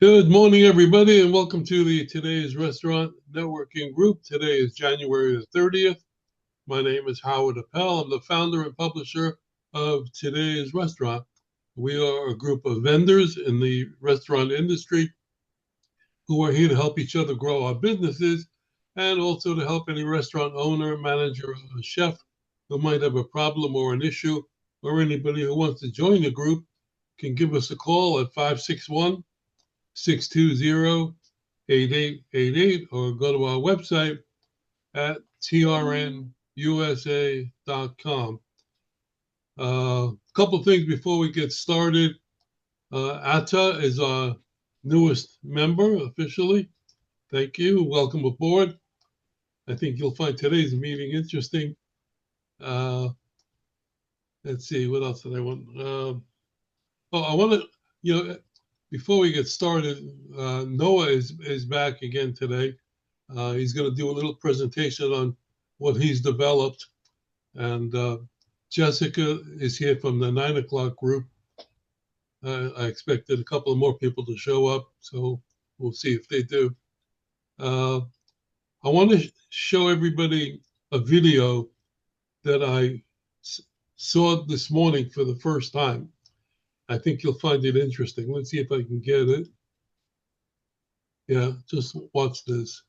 Good morning, everybody, and welcome to the Today's Restaurant Networking Group. Today is January the 30th. My name is Howard Appel. I'm the founder and publisher of Today's Restaurant. We are a group of vendors in the restaurant industry who are here to help each other grow our businesses and also to help any restaurant owner, manager, or chef who might have a problem or an issue, or anybody who wants to join the group can give us a call at 561 620-8888 or go to our website at trnusa.com. A couple of things before we get started. Ata is our newest member officially. Thank you. Welcome aboard. I think you'll find today's meeting interesting. Let's see, what else did I want? I want to, before we get started, Noah is back again today. He's going to do a little presentation on what he's developed. And Jessica is here from the 9 o'clock group. I expected a couple of more people to show up, so we'll see if they do. I want to show everybody a video that I saw this morning for the first time. I think you'll find it interesting. Let's see if I can get it. Yeah, just watch this.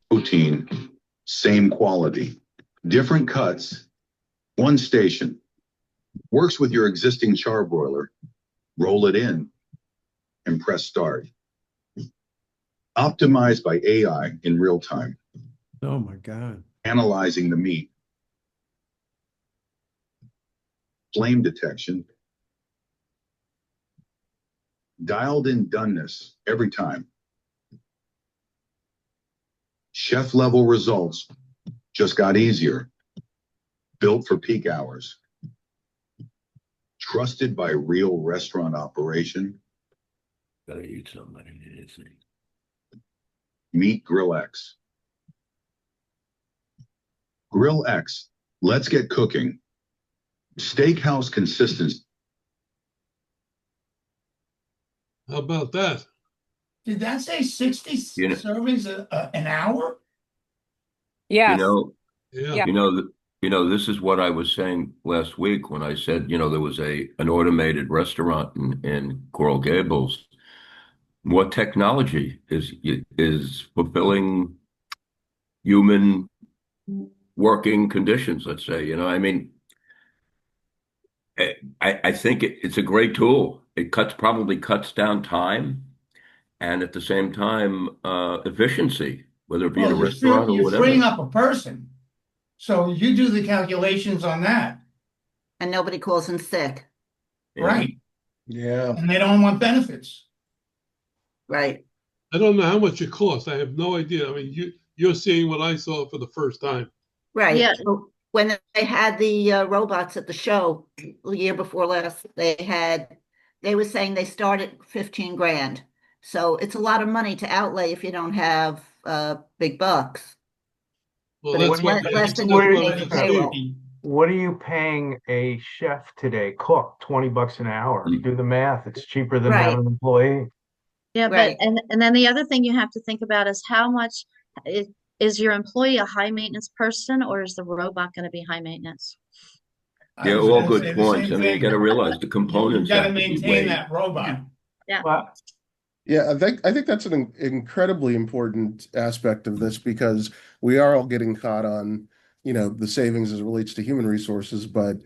Protein, same quality, different cuts, one station. Works with your existing charbroiler. Roll it in and press start. Optimized by AI in real time. Oh my God. Analyzing the meat. Flame detection. Dialed in doneness every time. Chef level results just got easier. Built for peak hours. Trusted by real restaurant operation. Gotta eat somebody. Meet Grill X. Grill X, let's get cooking. Steakhouse consistency. How about that? Did that say 60 You know- servings an hour? You Yes. know, Yeah. this is what I was saying last week when I said, there was an automated restaurant in Coral Gables. What technology is fulfilling human working conditions, let's say, I think it's a great tool. It probably cuts down time and at the same time, efficiency, whether it be in a restaurant or You're whatever. freeing up a person. So you do the calculations on that, And nobody calls in sick. Yeah. right? Yeah. And they don't want benefits. Right. I don't know how much it costs. I have no idea. I mean, you're seeing what I saw for the first time. Right. Yeah. So when they had the robots at the show the year before last, they were saying they start at 15 grand. So it's a lot of money to outlay if you don't have big bucks. Well, But that's it's what less than that's you what pay I for understand. payroll. What are you paying a chef today? Cook $20 an hour. Do the math. It's cheaper than Right. having an employee. Yeah, Right. but and then the other thing you have to think about is how much is your employee a high maintenance person or is the robot going to be high maintenance? They're all good points. I mean, you got to realize the components You got to have to be maintain weighed. that robot. Well, Yeah, I think that's an incredibly important aspect of this because we are all getting caught on, the savings as it relates to human resources. But,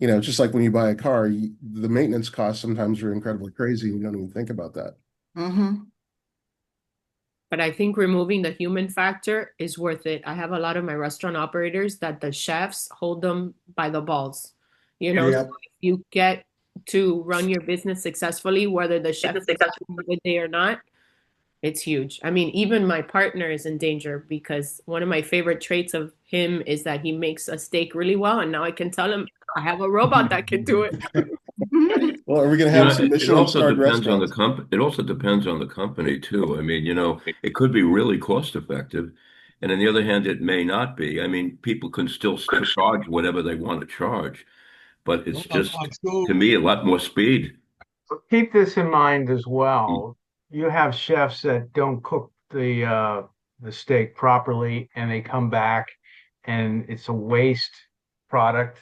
just like when you buy a car, the maintenance costs sometimes are incredibly crazy and you don't even think about that. Mm-hmm. But I think removing the human factor is worth it. I have a lot of my restaurant operators that the chefs hold them by the balls. Yeah. So if you get to run your business successfully, whether the chef is having a good day or not, it's huge. I mean, even my partner is in danger because one of my favorite traits of him is that he makes a steak really well. And now I can tell him I have a robot that can do it. Well, are we going to have some Michelin-starred restaurants? It also depends on the company too. I mean, it could be really cost effective, and on the other hand, it may not be. I mean, people can still charge whatever they want to charge, but it's I'm just, sure. to me, a lot more speed. Keep this in mind as well. You have chefs that don't cook the steak properly and they come back and it's a waste product,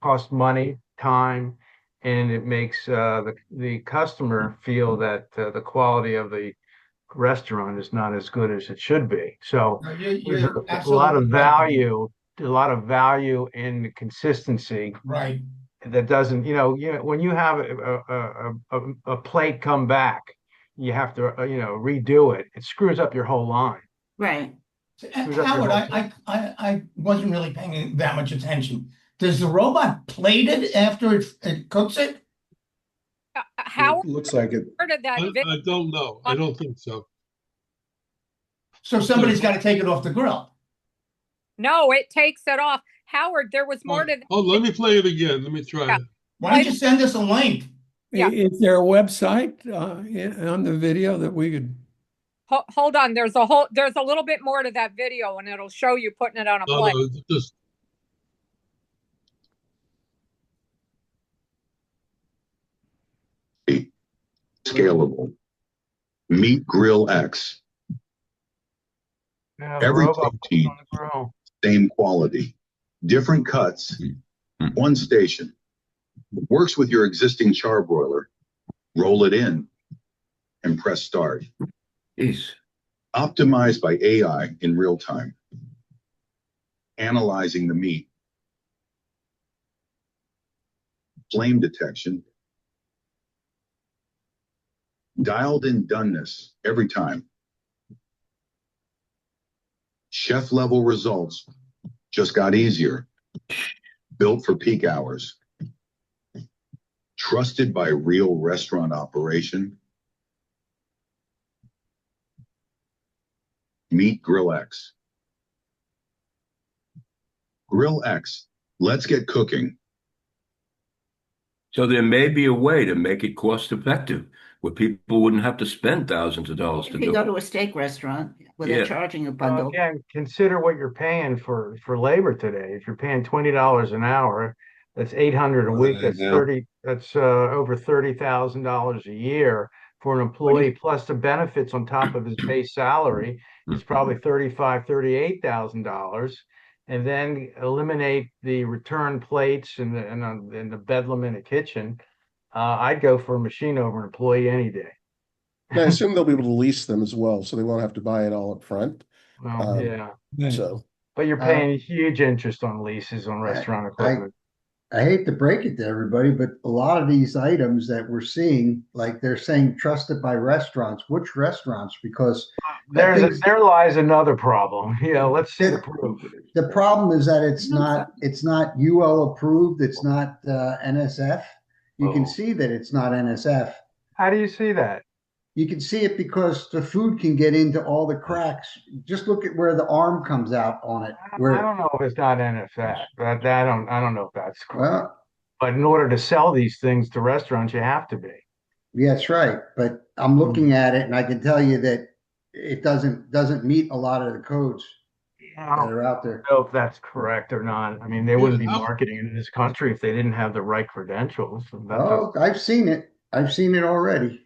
costs money, time, and it makes the customer feel that the quality of the restaurant is not as good as it should be. So No, there's you're a lot of absolutely right. value in the consistency Right. that doesn't, when you have a plate come back, you have to, redo it. It screws up your whole line. Right. Screws up your Howard, whole I wasn't really paying that much attention. Does the robot plate it after it cooks it? How It looks like it. part of that video? I don't know. I don't think so. So somebody's got to take it off the grill. No, it takes it off. Howard, there was more to Oh, let me play it again. Let me try Yeah. it. Why don't you send us a link? Yeah. Is there a website on the video that we could? Hold on. There's a little bit more to that video, and it'll show you putting it on a No, plate. no, it's just Scalable. Meat Grill X. Yeah, the Every robot puts protein, on the grill. same quality. Different cuts, one station. Works with your existing charbroiler. Roll it in and press start. Jeez. Optimized by AI in real time. Analyzing the meat. Flame detection. Dialed in doneness every time. Chef level results just got easier. Built for peak hours. Trusted by real restaurant operation. Meet Grill X. Grill X. Let's get cooking. So there may be a way to make it cost effective where people wouldn't have to spend thousands of dollars to If you do go it. to a steak restaurant where Yeah. they're charging a bundle, Again, consider what you're paying for labor today. If you're paying $20 an hour, that's 800 a week. That's Yeah. 30. That's over $30,000 a year for an employee, plus the benefits on top of his base salary. It's probably $38,000, and then eliminate the return plates and the bedlam in the kitchen. I'd go for a machine over an employee any day. And I assume they'll be able to lease them as well, so they won't have to buy it all up front. Well, yeah. So But you're paying huge interest on leases on restaurant equipment. I hate to break it to everybody, but a lot of these items that we're seeing, like they're saying trusted by restaurants, which restaurants? Because there lies another problem. Let's see the proof. The problem is that it's not UL approved, it's not NSF. You can see that it's not NSF. How do you see that? You can see it because the food can get into all the cracks. Just look at where the arm comes out on it. I don't know if it's not NSF. I don't know if that's correct. Well, but in order to sell these things to restaurants, you have to be. Yeah, that's right. But I'm looking at it, and I can tell you that it doesn't meet a lot of the codes that are out there. I don't know if that's correct or not. I mean, they wouldn't be marketing in this country if they didn't have the right credentials. Oh, I've seen it. I've seen it already.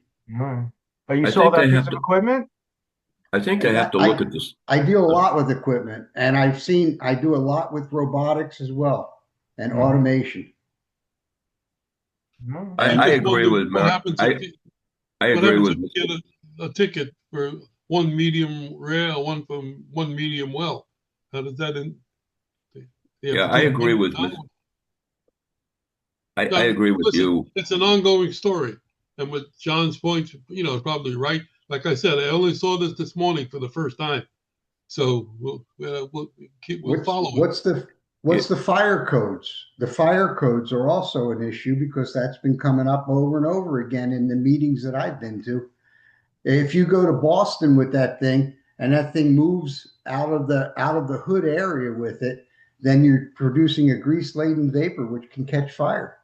But you saw that piece of equipment? I think they have to look at this. I deal a lot with equipment, and I do a lot with robotics as well and automation. I agree with Matt. I agree with if you get a ticket for one medium rare, one from one medium well. How does that Yeah, I agree with I agree with you. It's an ongoing story. And with John's point, probably right. Like I said, I only saw this morning for the first time. So we'll follow it. What's the fire codes? The fire codes are also an issue because that's been coming up over and over again in the meetings that I've been to. If you go to Boston with that thing and that thing moves out of the hood area with it, then you're producing a grease-laden vapor which can catch fire.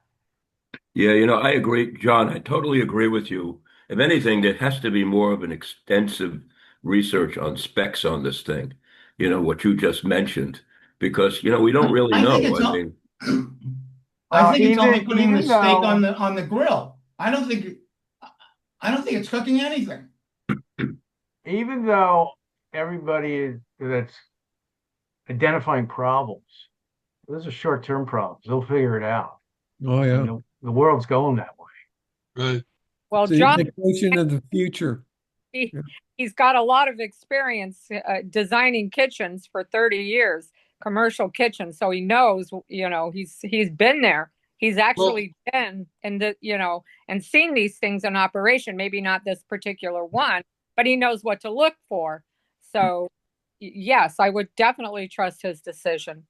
Yeah, I agree, John. I totally agree with you. If anything, there has to be more of an extensive research on specs on this thing. What you just mentioned, because we don't really know. I think it's only even putting the even steak though on the grill. I don't think it's cooking anything. even though that's identifying problems, those are short-term problems. They'll figure it out. Oh, yeah. The world's going that way. Right. Well, It's the John, indication of the future. he, Yeah. he's got a lot of experience designing kitchens for 30 years, commercial kitchens. So he knows, he's been there. He's actually been in and seen these things in operation, maybe not this particular one, but he knows what to look for. So yes, I would definitely trust his decision.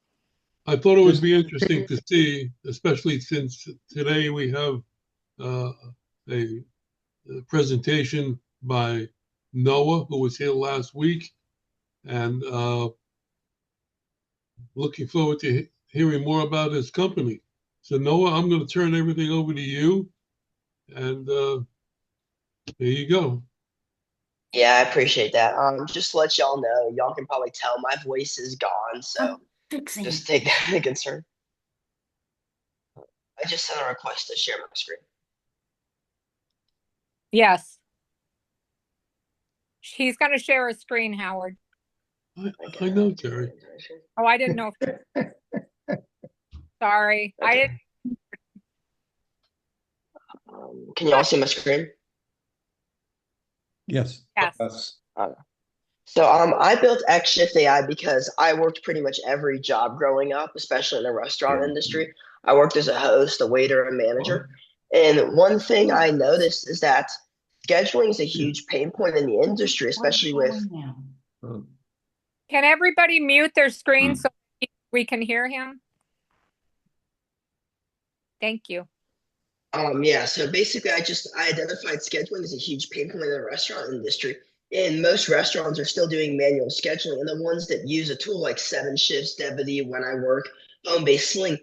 I thought it would be interesting to see, especially since today we have a presentation by Noah, who was here last week, and looking forward to hearing more about his company. So Noah, I'm going to turn everything over to you, and there you go. Yeah, I appreciate that. Just to let y'all know, y'all can probably tell my voice is gone, so just take that into concern. I just sent a request to share my screen. Yes. He's going to share a screen, Howard. I know, Terry. Oh, I didn't know. Sorry. Okay. I didn't. Can y'all see my screen? Yes. Yes. So I built X Shift AI because I worked pretty much every job growing up, especially in the restaurant industry. I worked as a host, a waiter, a manager. And one thing I noticed is that scheduling is a huge pain point in the industry, especially with. Can everybody mute their screen so we can hear him? Thank you. Yeah, so basically I identified scheduling as a huge pain point in the restaurant industry. And most restaurants are still doing manual scheduling. And the ones that use a tool like 7Shifts, Deputy, When I Work, Home-Based Sling,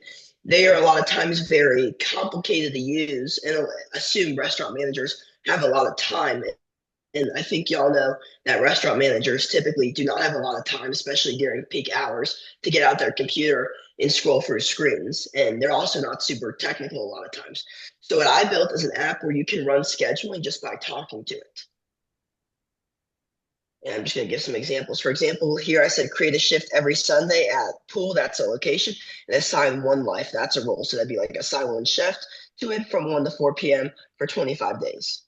they are a lot of times very complicated to use and assume restaurant managers have a lot of time. And I think y'all know that restaurant managers typically do not have a lot of time, especially during peak hours, to get out their computer and scroll through screens. And they're also not super technical a lot of times. So what I built is an app where you can run scheduling just by talking to it. And I'm just going to give some examples. For example, here I said create a shift every Sunday at Pool. That's a location. And assign one life. That's a role. So that'd be like assign one shift to it from 1 to 4 p.m. for 25 days.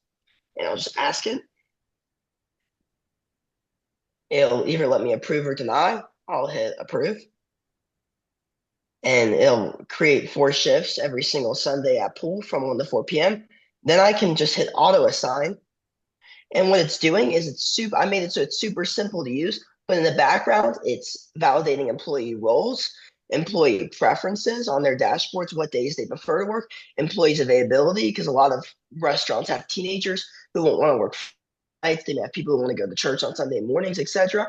And I'll just ask it. It'll either let me approve or deny. I'll hit approve. And it'll create 4 shifts every single Sunday at Pool from 1 to 4 p.m. Then I can just hit auto assign. And what it's doing is I made it so it's super simple to use, but in the background, it's validating employee roles, employee preferences on their dashboards, what days they prefer to work, employees availability, because a lot of restaurants have teenagers who won't want to work nights. They may have people who want to go to church on Sunday mornings, etc.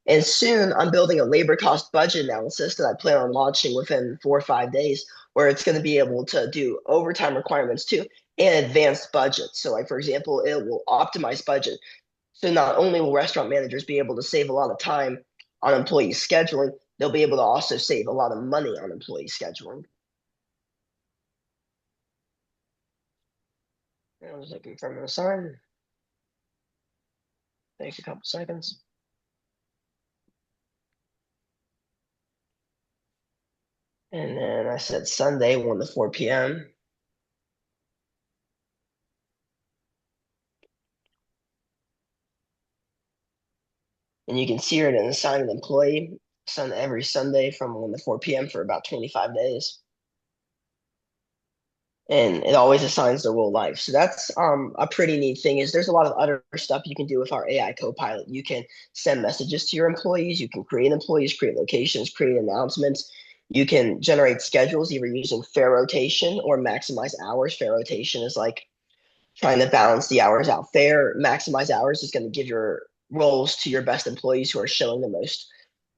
And soon I'm building a labor cost budget analysis that I plan on launching within 4 or 5 days, where it's going to be able to do overtime requirements too and advanced budgets. So like, for example, it will optimize budget. So not only will restaurant managers be able to save a lot of time on employee scheduling, they'll be able to also save a lot of money on employee scheduling. And I was looking for an assign. Takes a couple seconds. And then I said Sunday, 1 to 4 p.m. And you can see her an assigned employee every Sunday from 1 to 4 p.m. for about 25 days. And it always assigns the role life. So that's a pretty neat thing. Is there's a lot of other stuff you can do with our AI Copilot. You can send messages to your employees. You can create employees, create locations, create announcements. You can generate schedules either using fair rotation or maximize hours. Fair rotation is like trying to balance the hours out. Fair maximize hours is going to give your roles to your best employees who are showing the most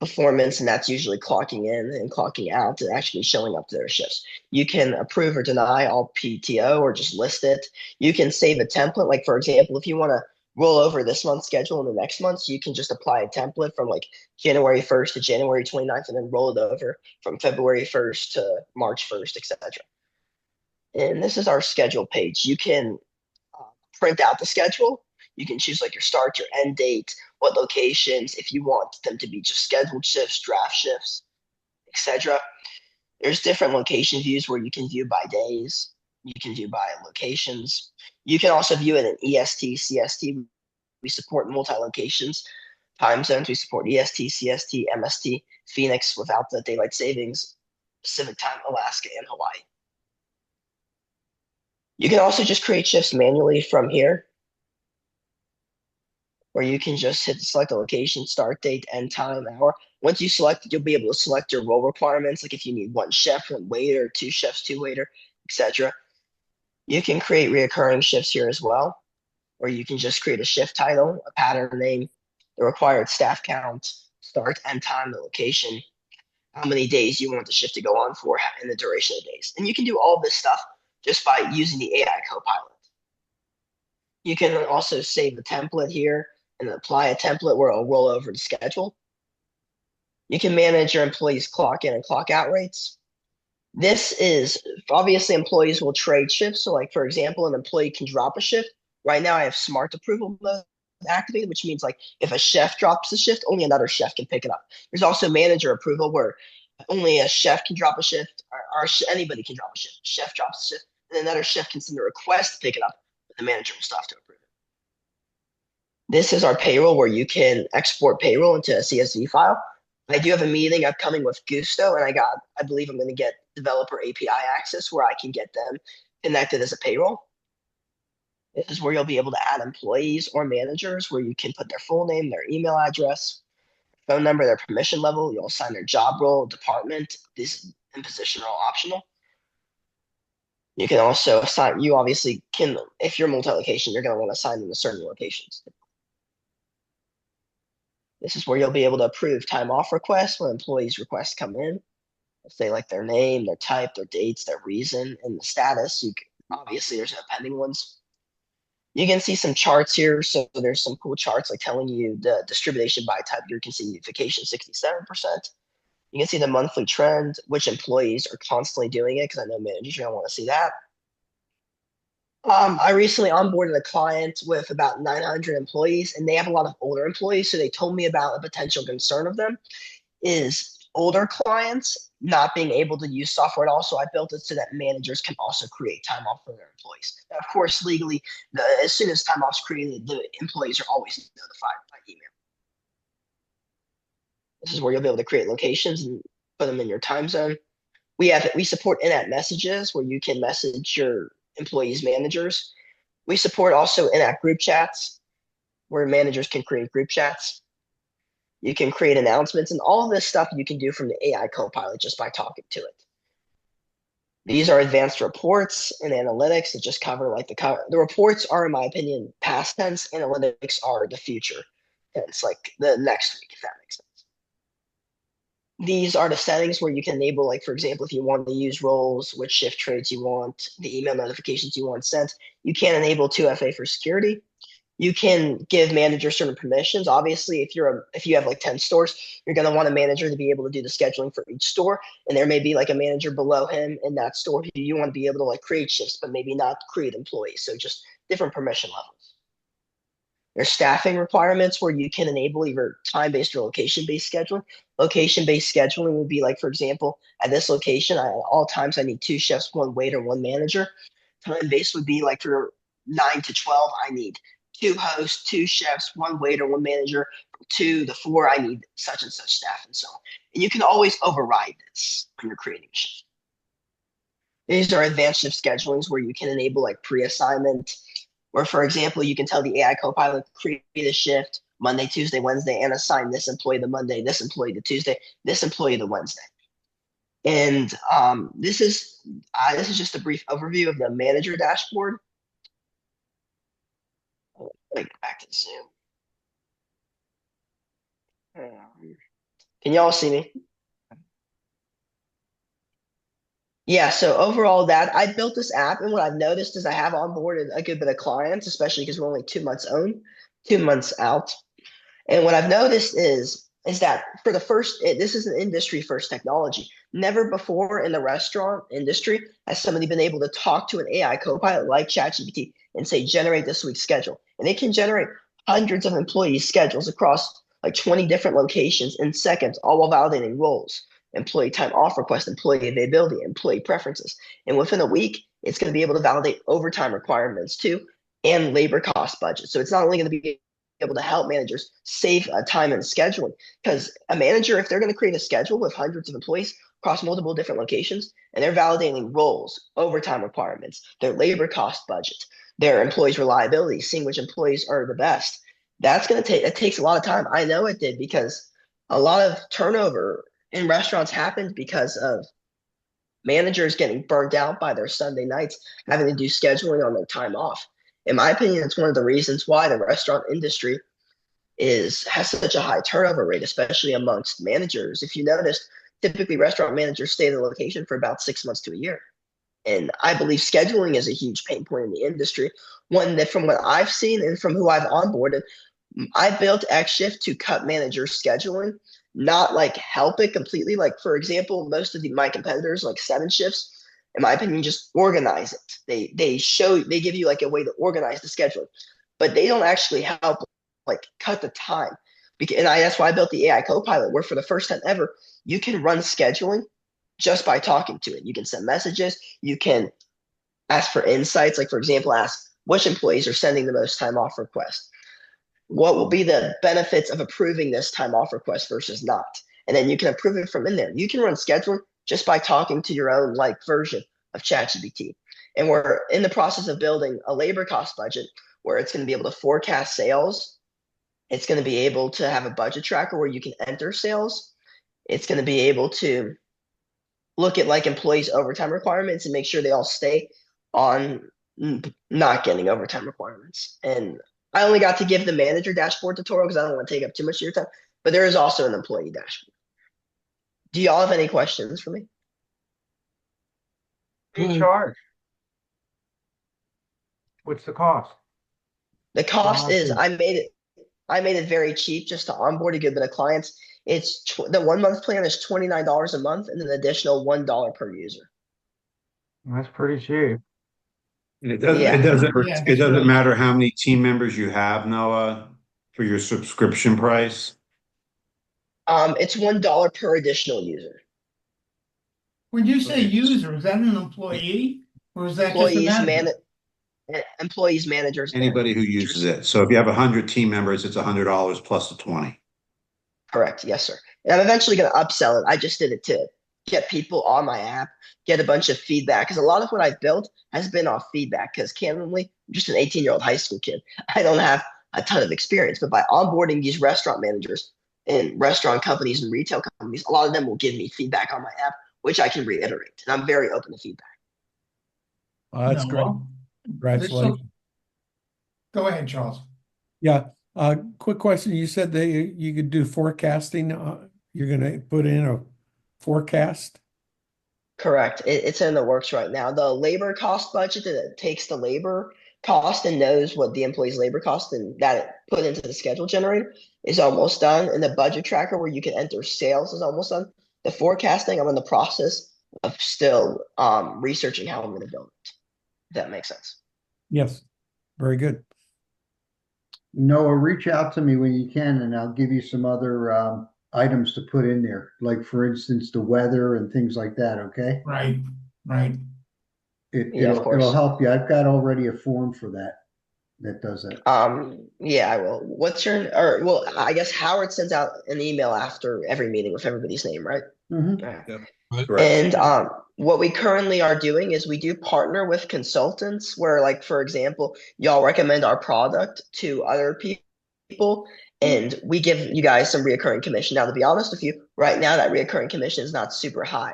performance, and that's usually clocking in and clocking out and actually showing up to their shifts. You can approve or deny all PTO or just list it. You can save a template. Like, for example, if you want to roll over this month's schedule in the next month, so you can just apply a template from like January 1st to January 29th and then roll it over from February 1st to March 1st, etc. And this is our schedule page. You can print out the schedule. You can choose like your start, your end date, what locations, if you want them to be just scheduled shifts, draft shifts, etc. There's different location views where you can view by days. You can view by locations. You can also view it in EST, CST. We support multi-locations. Time zones, we support EST, CST, MST, Phoenix without the daylight savings, Pacific time, Alaska, and Hawaii. You can also just create shifts manually from here, where you can just hit select a location, start date, end time, hour. Once you select it, you'll be able to select your role requirements, like if you need one chef, one waiter, two chefs, two waiter, etc. You can create reoccurring shifts here as well, or you can just create a shift title, a pattern name, the required staff count, start, end time, the location, how many days you want the shift to go on for, and the duration of days. And you can do all this stuff just by using the AI Copilot. You can also save a template here and apply a template where it'll roll over the schedule. You can manage your employees' clock in and clock out rates. This is obviously employees will trade shifts. So like, for example, an employee can drop a shift. Right now I have smart approval mode activated, which means like if a chef drops a shift, only another chef can pick it up. There's also manager approval where only a chef can drop a shift, or anybody can drop a shift. Chef drops a shift, and another chef can send a request to pick it up, but the manager will still have to approve it. This is our payroll where you can export payroll into a CSV file. I do have a meeting upcoming with Gusto, and I believe I'm going to get developer API access where I can get them connected as a payroll. This is where you'll be able to add employees or managers where you can put their full name, their email address, phone number, their permission level. You'll assign their job role, department. This and position are all optional. You can also assign, you obviously can, if you're multi-location, you're going to want to assign them to certain locations. This is where you'll be able to approve time off requests when employees' requests come in. If they like their name, their type, their dates, their reason, and the status. Obviously, there's no pending ones. You can see some charts here. So there's some cool charts like telling you the distribution by type. You can see vacation 67%. You can see the monthly trend, which employees are constantly doing it because I know managers don't want to see that. I recently onboarded a client with about 900 employees, and they have a lot of older employees. So they told me about a potential concern of them is older clients not being able to use software at all. So I built it so that managers can also create time off for their employees. Now, of course, legally, as soon as time off's created, the employees are always notified by email. This is where you'll be able to create locations and put them in your time zone. We support in-app messages where you can message your employees' managers. We support also in-app group chats where managers can create group chats. You can create announcements, and all of this stuff you can do from the AI Copilot just by talking to it. These are advanced reports and analytics that just cover like the reports are, in my opinion, past tense. Analytics are the future tense, like the next week, if that makes sense. These are the settings where you can enable, like, for example, if you want to use roles, which shift trades you want, the email notifications you want sent. You can enable 2FA for security. You can give managers certain permissions. Obviously, if you have like 10 stores, you're going to want a manager to be able to do the scheduling for each store. And there may be like a manager below him in that store who you want to be able to like create shifts, but maybe not create employees. So just different permission levels. There's staffing requirements where you can enable either time-based or location-based scheduling. Location-based scheduling would be like, for example, at this location, at all times I need 2 chefs, 1 waiter, 1 manager. Time-based would be like for 9 to 12, I need 2 hosts, 2 chefs, 1 waiter, 1 manager. 2 to 4, I need such and such staff, and so on. And you can always override this when you're creating a shift. These are advanced shift schedulings where you can enable like pre-assignment, where, for example, you can tell the AI Copilot create a shift Monday, Tuesday, Wednesday, and assign this employee to Monday, this employee to Tuesday, this employee to Wednesday. And this is just a brief overview of the manager dashboard. Like back to Zoom. Can y'all see me? Yeah, so overall I built this app, and what I've noticed is I have onboarded a good bit of clients, especially because we're only 2 months out. And what I've noticed is is that for the first, this is an industry first technology. Never before in the restaurant industry has somebody been able to talk to an AI copilot like ChatGPT and say, generate this week's schedule. And it can generate hundreds of employees' schedules across like 20 different locations in seconds, all while validating roles, employee time off request, employee availability, employee preferences. And within a week, it's going to be able to validate overtime requirements too and labor cost budget. So it's not only going to be able to help managers save time and scheduling, because a manager, if they're going to create a schedule with hundreds of employees across multiple different locations, and they're validating roles, overtime requirements, their labor cost budget, their employees' reliability, seeing which employees are the best, that's going to take, it takes a lot of time. I know it did, because a lot of turnover in restaurants happened because of managers getting burnt out by their Sunday nights, having to do scheduling on their time off. In my opinion, it's one of the reasons why the restaurant industry has such a high turnover rate, especially amongst managers. If you notice, typically restaurant managers stay in the location for about 6 months to a year. And I believe scheduling is a huge pain point in the industry. One that, from what I've seen and from who I've onboarded, I built X Shift to cut managers' scheduling, not like help it completely. Like, for example, most of my competitors, like 7 shifts, in my opinion, just organize it. They give you like a way to organize the schedule, but they don't actually help like cut the time. That's why I built the AI Copilot, where for the first time ever, you can run scheduling just by talking to it. You can send messages. You can ask for insights. Like, for example, ask which employees are sending the most time off requests. What will be the benefits of approving this time off request versus not? And then you can approve it from in there. You can run scheduling just by talking to your own like version of ChatGPT. And we're in the process of building a labor cost budget where it's going to be able to forecast sales. It's going to be able to have a budget tracker where you can enter sales. It's going to be able to look at like employees' overtime requirements and make sure they all stay on not getting overtime requirements. And I only got to give the manager dashboard tutorial because I don't want to take up too much of your time, but there is also an employee dashboard. Do y'all have any questions for me? What do you charge? What's the cost? The cost is I made it very cheap just to onboard a good bit of clients. It's the 1 month plan is $29 a month and an additional $1 per user. That's pretty cheap. And it doesn't it doesn't matter how many team members you have, Noah, for your subscription price. It's $1 per additional user. When you say user, is that an employee or is that just a manager? Employees, managers, Anybody who uses it. So if you have 100 team members, it's $100 plus the 20. Correct. Yes, sir. And I'm eventually going to upsell it. I just did it to get people on my app, get a bunch of feedback. Because a lot of what I've built has been off feedback. Because candidly, I'm just an 18-year-old high school kid. I don't have a ton of experience. But by onboarding these restaurant managers in restaurant companies and retail companies, a lot of them will give me feedback on my app, which I can reiterate. And I'm very open to feedback. That's great. Congratulations. Go ahead, Charles. Yeah. Quick question. You said that you could do forecasting. You're going to put in a forecast? Correct. It's in the works right now. The labor cost budget that takes the labor cost and knows what the employee's labor cost and that it put into the schedule generator is almost done. And the budget tracker where you can enter sales is almost done. The forecasting, I'm in the process of still researching how I'm going to build it. If that makes sense. Yes. Very good. Noah, reach out to me when you can, and I'll give you some other items to put in there, like for instance, the weather and things like that. Okay. Right. It'll help you. I've got already a form for that does that. Yeah, I will. I guess Howard sends out an email after every meeting with everybody's name, right? Mm-hmm. Yep. And what we currently are doing is we do partner with consultants where, like, for example, y'all recommend our product to other people and we give you guys some reoccurring commission. Now, to be honest with you, right now that reoccurring commission is not super high,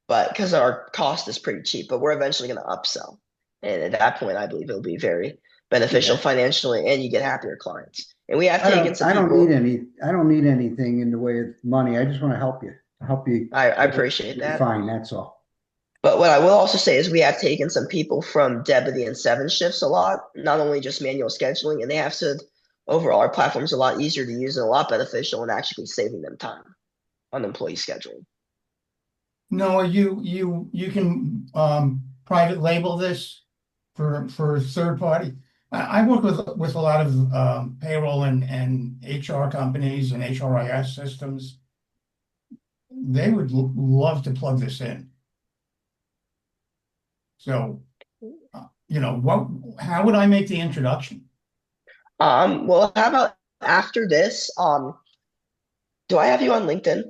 but because our cost is pretty cheap, but we're eventually going to upsell. And at that point, I believe it'll be very beneficial financially and you get happier clients. And we have taken some people. I don't need anything in the way of money. I just want to help you. I appreciate that. Fine, that's all. But what I will also say is we have taken some people from Deputy and 7 shifts a lot, not only just manual scheduling, and they have said overall our platform's a lot easier to use and a lot beneficial and actually saving them time on employee scheduling. Noah, you can private label this for third party. I work with a lot of payroll and HR companies and HRIS systems. They would love to plug this in. So, how would I make the introduction? Well, how about after this? Do I have you on LinkedIn?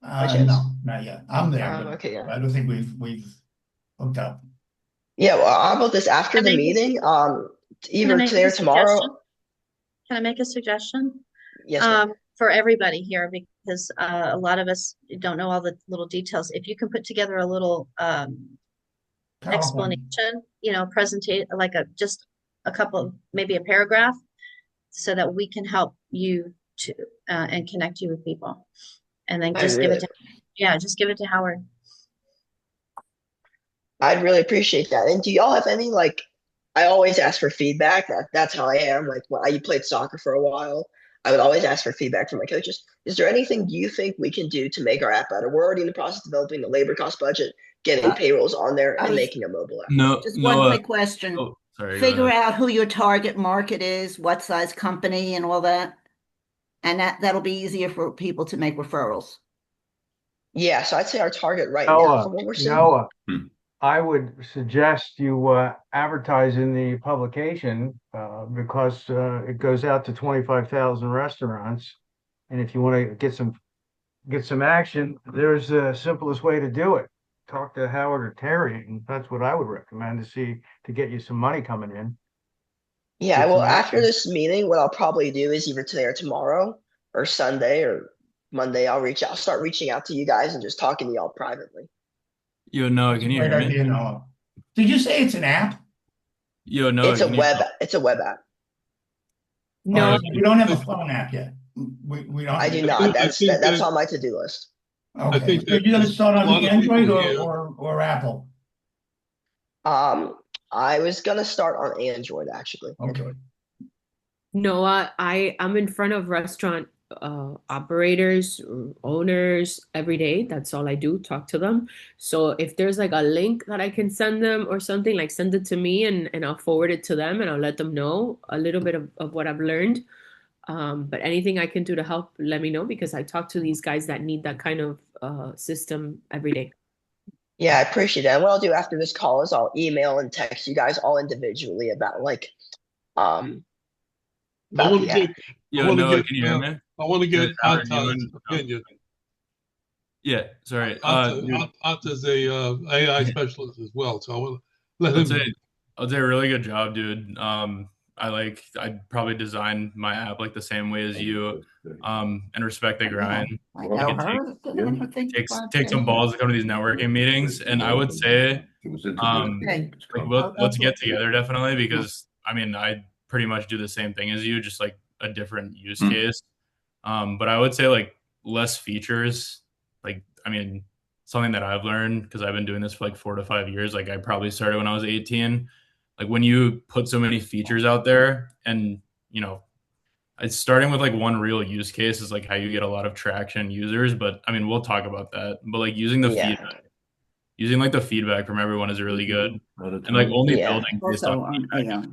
No, not yet. I'm there, but okay, yeah. I don't think we've hooked up. Yeah, well, how about this after the meeting? Either today or tomorrow. Can I make a suggestion? Yes, for everybody here, because a lot of us don't know all the little details. If you can put together a little explanation, presentate like just a couple, maybe a paragraph, so that we can help you to and connect you with people, and then just give it to Howard. I'd really appreciate that. And do y'all have any, I always ask for feedback. That's how I am. Like when I played soccer for a while, I would always ask for feedback from my coaches. Is there anything you think we can do to make our app better? We're already in the process of developing the labor cost budget, getting payrolls on there, and making a mobile app. Just one quick question. Oh, sorry. Figure out who your target market is, what size company, and all that. And that'll be easier for people to make referrals. Yeah, so I'd say our target right now, from what we're seeing. Noah, I would suggest you advertise in the publication because it goes out to 25,000 restaurants. And if you want to get some action, there's the simplest way to do it. Talk to Howard or Terry, and that's what I would recommend to get you some money coming in. Yeah, well, after this meeting, what I'll probably do is either today or tomorrow or Sunday or Monday, I'll start reaching out to you guys and just talking to y'all privately. Yo, Noah, can you hear me? Idea, Noah. Did you say it's an app? Yo, Noah, it's a web app. No, we don't have a phone app yet. We don't. I do not. That's on my to-do list. Okay. So you're going to start on the Android or Apple? I was going to start on Android, actually. Okay. Noah, I'm in front of restaurant operators, owners every day. That's all I do, talk to them. So if there's like a link that I can send them or something, like send it to me and I'll forward it to them and I'll let them know a little bit of what I've learned. But anything I can do to help, let me know, because I talk to these guys that need that kind of system every day. Yeah, I appreciate that. And what I'll do after this call is I'll email and text you guys all individually about Noah, can you hear me? I want to get Ata's opinion. Yeah, sorry. Ata's a AI specialist as well, so I want to let him. I'll do a really good job, dude. I'd probably design my app like the same way as you, and respect the grind. Take some balls to come to these networking meetings, and I would say, let's get together definitely, because I pretty much do the same thing as you, just like a different use case. But I would say like less features, something that I've learned because I've been doing this for like 4 to 5 years. Like I probably started when I was 18. Like when you put so many features out there and, it's starting with like one real use case is like how you get a lot of traction users. But we'll talk about that. But like using the feedback, the feedback from everyone is really good. And like only building based on feedback.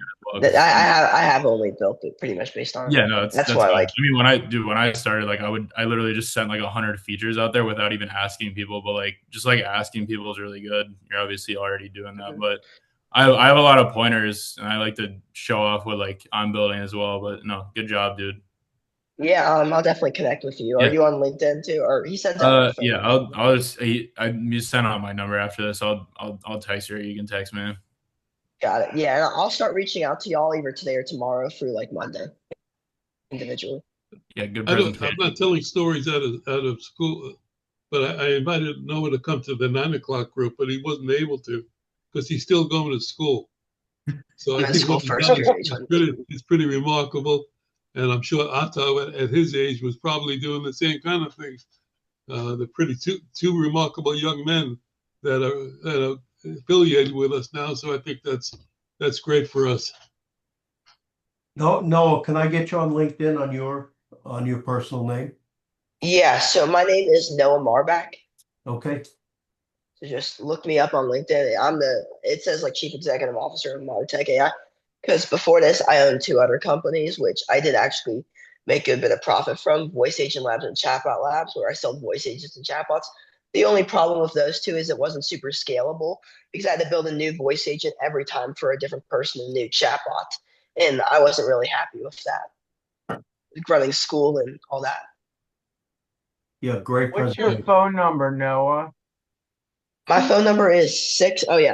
I have only built it pretty much based on. Yeah, no, that's why. Like, when I started, like I literally just sent like 100 features out there without even asking people. But like just like asking people is really good. You're obviously already doing that, but I have a lot of pointers and I like to show off what like I'm building as well. But no, good job, dude. Yeah, I'll definitely connect with you. Are you on LinkedIn too? Or he said that. Yeah, I'll just you send out my number after this. I'll text you. Or you can text me. Got it. Yeah, and I'll start reaching out to y'all either today or tomorrow through like Monday, individually. Yeah, good. I'm not telling stories out of school, but I invited Noah to come to the 9 o'clock group, but he wasn't able to because he's still going to school. So I think what he's done is pretty remarkable, and I'm sure Ata at his age was probably doing the same kind of things. They're pretty two remarkable young men that are affiliated with us now, so I think that's great for us. No, Noah, can I get you on LinkedIn on your personal name? Yeah, so my name is Noah Marbach. Okay. So just look me up on LinkedIn. It says like Chief Executive Officer of Martech AI. Because before this, I owned two other companies, which I did actually make a bit of profit from, Voice Agent Labs and Chatbot Labs, where I sold voice agents and chatbots. The only problem with those two is it wasn't super scalable because I had to build a new voice agent every time for a different person, a new chatbot. And I wasn't really happy with that, like running school and all that. Yeah, great What's your presentation. phone number, Noah? My phone number is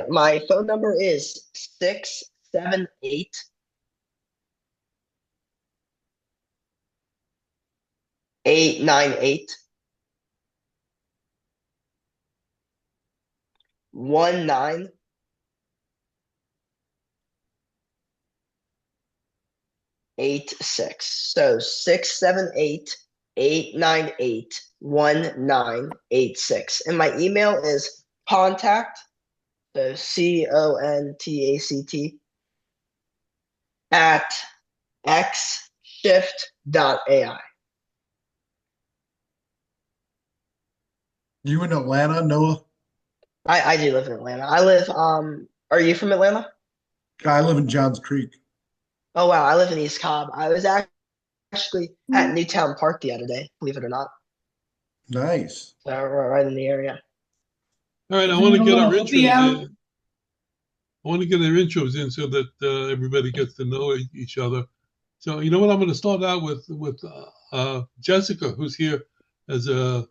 my phone number is 678 898 1986. So 678 898 1986. And my email is contact, so contact at xshift.ai. You in Atlanta, Noah? I do live in Atlanta. Are you from Atlanta? I live in Johns Creek. Oh wow, I live in East Cobb. I was actually at Newtown Park the other day, believe it or not. Nice. So we're right in the area. All right, I want to get our intros in. I want to get our intros in so that everybody gets to know each other. So you know what? I'm going to start out with Jessica, who's here as a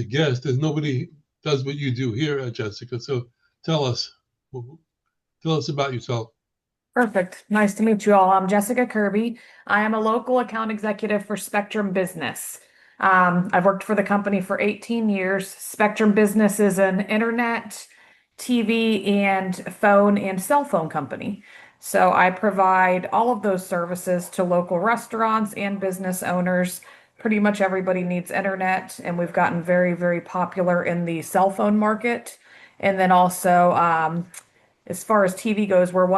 guest. There's nobody does what you do here, Jessica. So tell us about yourself. Perfect. Nice to meet you all. I'm Jessica Kirby. I am a local account executive for Spectrum Business. I've worked for the company for 18 years. Spectrum Business is an internet, TV, and phone and cell phone company. So I provide all of those services to local restaurants and business owners. Pretty much everybody needs internet, and we've gotten very, very popular in the cell phone market. And then also, as far as TV goes, we're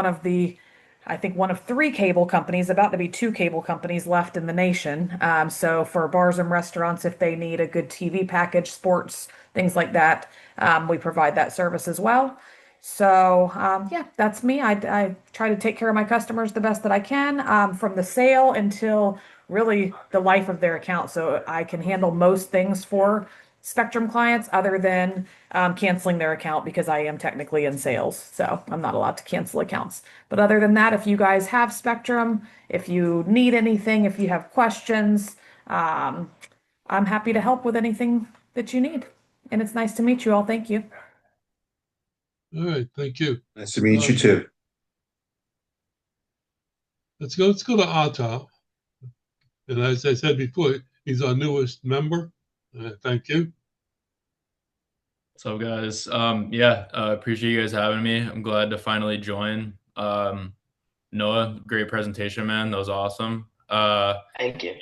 I think one of three cable companies, about to be two cable companies left in the nation. So for bars and restaurants, if they need a good TV package, sports, things like that, we provide that service as well. So yeah, that's me. I try to take care of my customers the best that I can, from the sale until really the life of their account. So I can handle most things for Spectrum clients other than canceling their account because I am technically in sales. So I'm not allowed to cancel accounts. But other than that, if you guys have Spectrum, if you need anything, if you have questions, I'm happy to help with anything that you need. And it's nice to meet you all. Thank you. All right, thank you. Nice to meet you too. Let's go to Ata. And as I said before, he's our newest member. Thank you. What's up, guys? Appreciate you guys having me. I'm glad to finally join. Noah, great presentation, man. That was awesome. Thank you.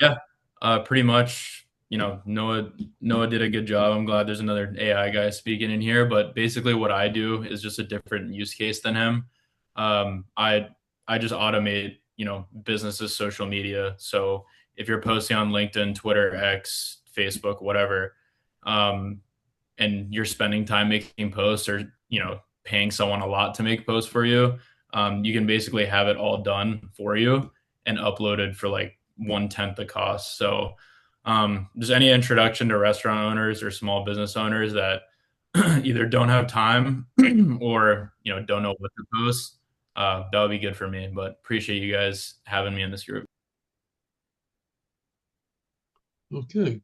Pretty much, Noah did a good job. I'm glad there's another AI guy speaking in here, but basically what I do is just a different use case than him. I just automate, businesses' social media. So if you're posting on LinkedIn, Twitter, X, Facebook, whatever, and you're spending time making posts or, paying someone a lot to make posts for you, you can basically have it all done for you and uploaded for like 1/10 the cost. So just any introduction to restaurant owners or small business owners that either don't have time or, don't know what to post, that would be good for me. But appreciate you guys having me in this group. Okay.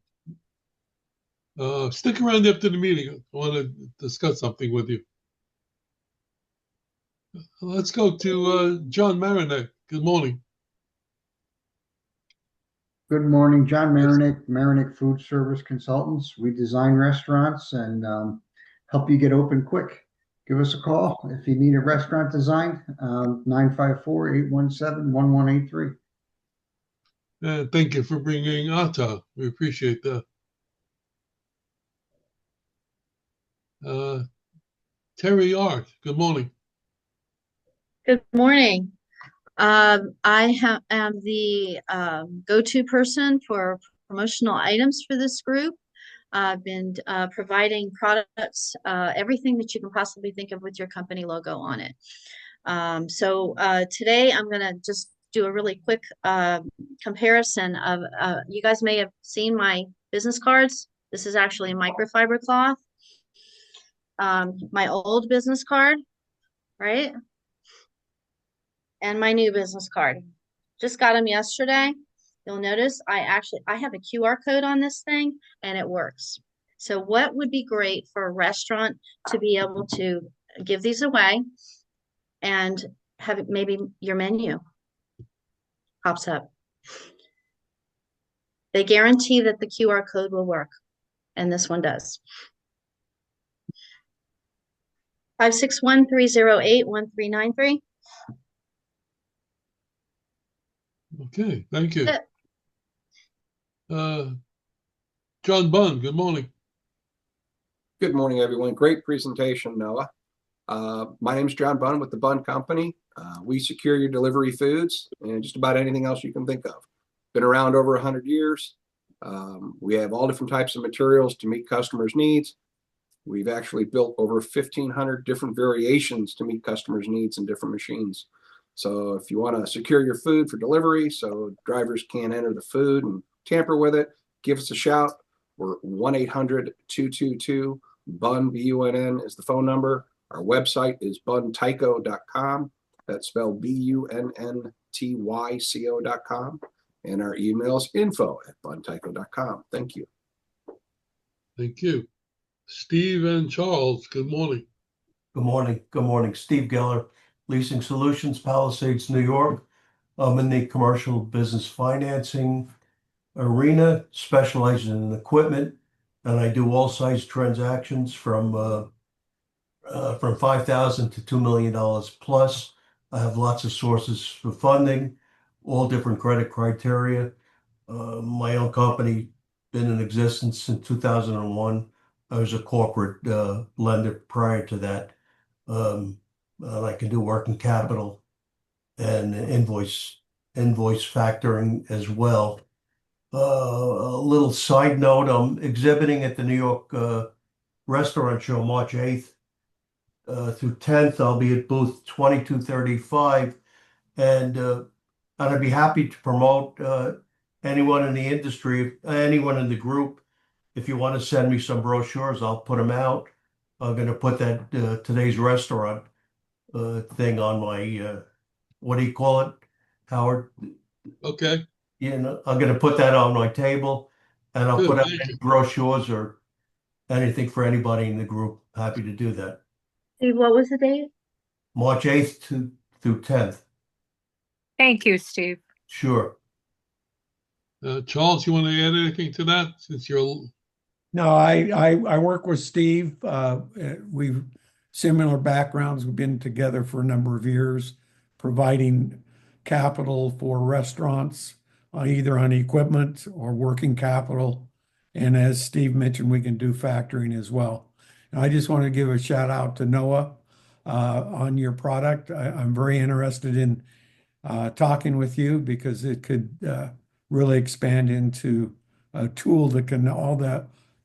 Stick around after the meeting. I want to discuss something with you. Let's go to John Marinek. Good morning. Good morning, John Marinek, Marinek Food Service Consultants. We design restaurants and help you get open quick. Give us a call if you need a restaurant designed, 954-817-1183. Thank you for bringing Ata. We appreciate that. Terry Art, good morning. Good morning. am the go-to person for promotional items for this group. I've been providing products, everything that you can possibly think of with your company logo on it. So today I'm going to just do a really quick comparison of, you guys may have seen my business cards. This is actually microfiber cloth. My old business card, right? And my new business card. Just got them yesterday. You'll notice I have a QR code on this thing and it works. So what would be great for a restaurant to be able to give these away and have it, maybe your menu pops up. They guarantee that the QR code will work, and this one does. 561-308-1393. Okay, thank you. John Bunn, good morning. Good morning, everyone. Great presentation, Noah. My name is John Bunn with the Bunn Company. We secure your delivery foods and just about anything else you can think of. Been around over 100 years. We have all different types of materials to meet customers' needs. We've actually built over 1,500 different variations to meet customers' needs in different machines. So if you want to secure your food for delivery so drivers can't enter the food and tamper with it, give us a shout. We're 1-800-222-BUNN, BUNN is the phone number. Our website is buntyco.com. That's spelled BUNNTYCO.com. And our email is info@buntyco.com. Thank you. Thank you. Steve and Charles, good morning. Good morning. Good morning. Steve Geller, Leasing Solutions, Palisades, New York. I'm in the commercial business financing arena, specializing in equipment, and I do all size transactions from $5,000 to $2 million plus. I have lots of sources for funding, all different credit criteria. My own company been in existence since 2001. I was a corporate lender prior to that. I can do working capital and invoice factoring as well. A little side note, I'm exhibiting at the New York Restaurant Show March 8th through 10th. I'll be at booth 2235, and I'd be happy to promote anyone in the industry, anyone in the group. If you want to send me some brochures, I'll put them out. I'm going to put that today's restaurant thing on my, what do you call it, Howard? Okay. You know, I'm going to put that on my table, and I'll put out Thank any you. brochures or anything for anybody in the group. Happy to do that. Steve, what was the date? March 8th through 10th. Thank you, Steve. Sure. Charles, you want to add anything to that since you're No, I work with Steve. We've similar backgrounds. We've been together for a number of years, providing capital for restaurants, either on equipment or working capital. And as Steve mentioned, we can do factoring as well. And I just want to give a shout out to Noah on your product. I'm very interested in talking with you because it could really expand into a tool that can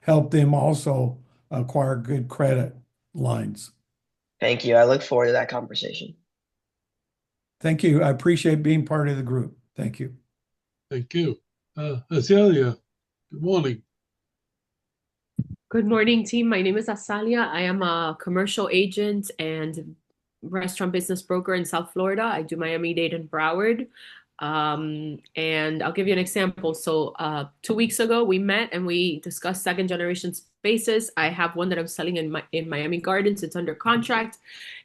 help them also acquire good credit lines. Thank you. I look forward to that conversation. Thank you. I appreciate being part of the group. Thank you. Thank you. Azalea, good morning. Good morning, team. My name is Asalia. I am a commercial agent and restaurant business broker in South Florida. I do Miami-Dade and Broward. And I'll give you an example. So 2 weeks ago, we met and we discussed second generation spaces. I have one that I'm selling in Miami Gardens. It's under contract.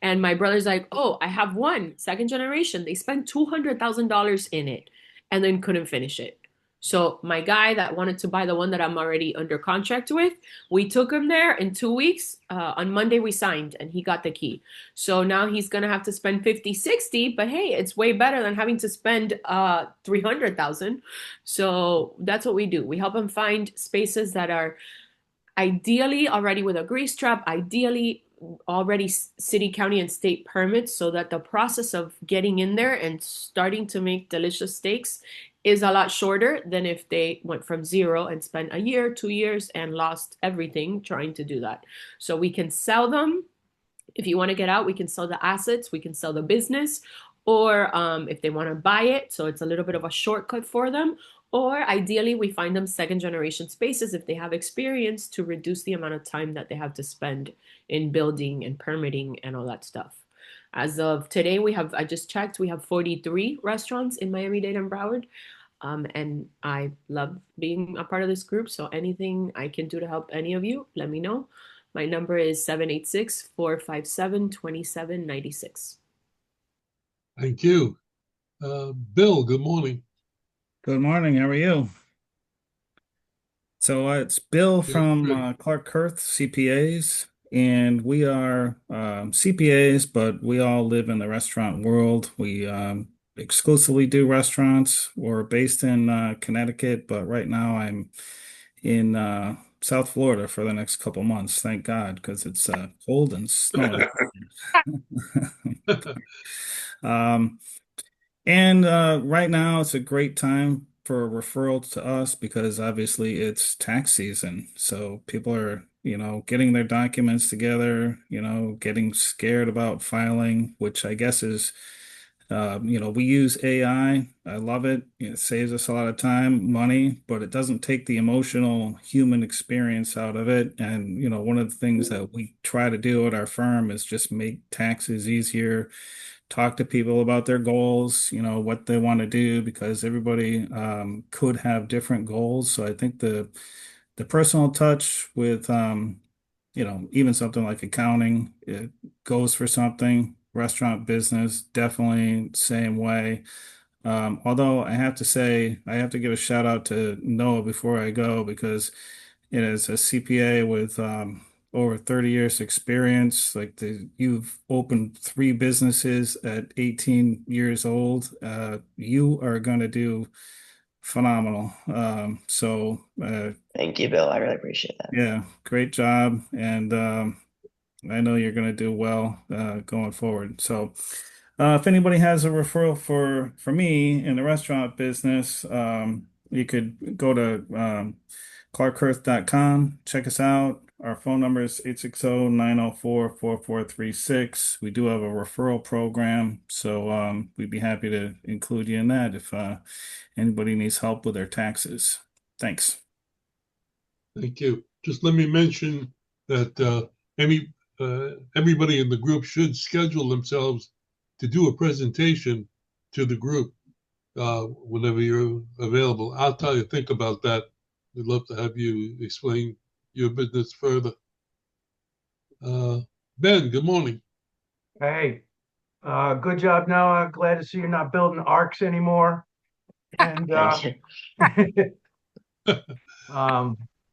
And my brother's like, oh, I have one second generation. They spent $200,000 in it and then couldn't finish it. So my guy that wanted to buy the one that I'm already under contract with, we took him there in 2 weeks. On Monday, we signed and he got the key. So now he's going to have to spend 50, 60, but hey, it's way better than having to spend 300,000. So that's what we do. We help him find spaces that are ideally already with a grease trap. Ideally, already city, county, and state permits, so that the process of getting in there and starting to make delicious steaks is a lot shorter than if they went from zero and spent a year, 2 years, and lost everything trying to do that. So we can sell them. If you want to get out, we can sell the assets, we can sell the business, or if they want to buy it, so it's a little bit of a shortcut for them. Or ideally, we find them second generation spaces if they have experience, to reduce the amount of time that they have to spend in building and permitting and all that stuff. As of today, I just checked, we have 43 restaurants in Miami-Dade and Broward. And I love being a part of this group. So anything I can do to help any of you, let me know. My number is 786-457-2796. Thank you. Bill, good morning. Good morning. How are you? So it's Bill from Clark Kurth CPAs, and we are CPAs, but we all live in the restaurant world. We exclusively do restaurants. We're based in Connecticut, but right now I'm in South Florida for the next couple months. Thank God, because it's cold and snowy. And right now it's a great time for a referral to us because obviously it's tax season. So people are, getting their documents together, getting scared about filing, which I guess is, we use AI. I love it. It saves us a lot of time, money, but it doesn't take the emotional human experience out of it. And, one of the things that we try to do at our firm is just make taxes easier, talk to people about their goals, what they want to do, because everybody could have different goals. So I think the personal touch with even something like accounting, it goes for something. Restaurant business, definitely same way. Although I have to say, I have to give a shout out to Noah before I go, because it is a CPA with over 30 years experience. You've opened 3 businesses at 18 years old. You are going to do phenomenal. Thank you, Bill. I really appreciate that. Yeah, great job. And I know you're going to do well going forward. So if anybody has a referral for me in the restaurant business, you could go to clarkhurst.com, check us out. Our phone number is 860-904-4436. We do have a referral program, so we'd be happy to include you in that if anybody needs help with their taxes. Thanks. Thank you. Just let me mention that everybody in the group should schedule themselves to do a presentation to the group whenever you're available. I'll tell you, think about that. We'd love to have you explain your business further. Ben, good morning. Hey, good job, Noah. Glad to see you're not building arcs anymore. And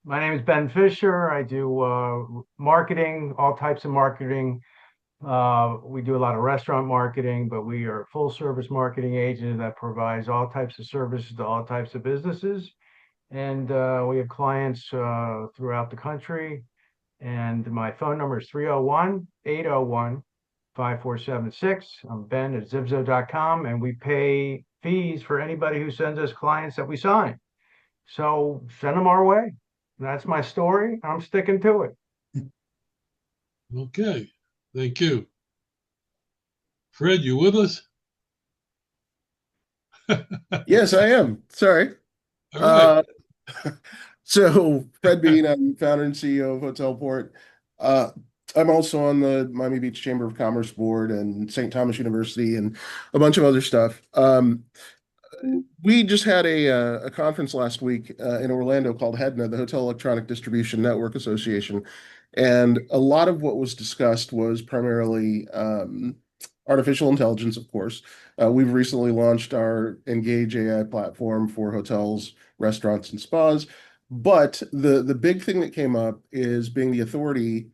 my name is Ben Fisher. I do marketing, all types of marketing. We do a lot of restaurant marketing, but we are a full service marketing agent that provides all types of services to all types of businesses. And we have clients throughout the country. And my phone number is 301-801-5476. I'm Ben at zipzo.com, and we pay fees for anybody who sends us clients that we sign. So send them our way. That's my story. I'm sticking to it. Okay, thank you. Fred, you with us? Yes, I am. Sorry. All right. So Fred Bean, I'm founder and CEO of Hotel Port. I'm also on the Miami Beach Chamber of Commerce board and St. Thomas University and a bunch of other stuff. We just had a conference last week in Orlando called HEDNA, the Hotel Electronic Distribution Network Association. And a lot of what was discussed was primarily artificial intelligence, of course. We've recently launched our Engage AI platform for hotels, restaurants, and spas. But the big thing that came up is being the authority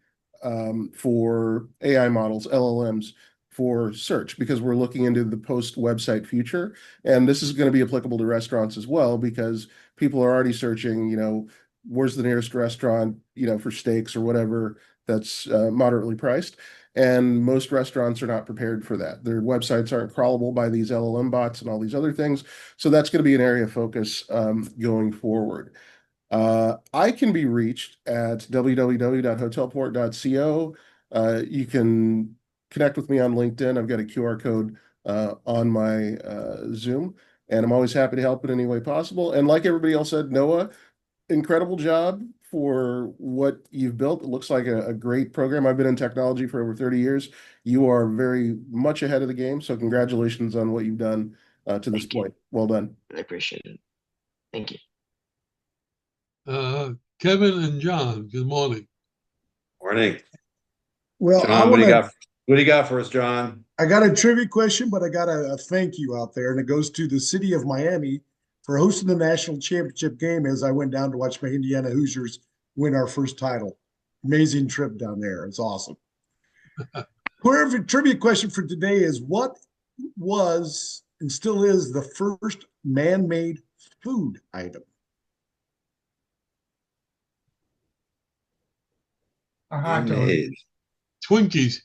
for AI models, LLMs, for search, because we're looking into the post-website future. And this is going to be applicable to restaurants as well, because people are already searching, where's the nearest restaurant, for steaks or whatever that's moderately priced. And most restaurants are not prepared for that. Their websites aren't crawlable by these LLM bots and all these other things. So that's going to be an area of focus going forward. I can be reached at www.hotelport.co. You can connect with me on LinkedIn. I've got a QR code on my Zoom, and I'm always happy to help in any way possible. And like everybody else said, Noah, incredible job for what you've built. It looks like a great program. I've been in technology for over 30 years. You are very much ahead of the game. So congratulations on what you've done to this point. Well done. I appreciate it. Thank you. Kevin and John, good morning. Morning. Well, John, what do you got for us, John? I got a trivia question, but I got a thank you out there, and it goes to the city of Miami for hosting the national championship game as I went down to watch my Indiana Hoosiers win our first title. Amazing trip down there. It's awesome. Perfect trivia question for today is what was and still is the first man-made food item? A hot dog. Twinkies.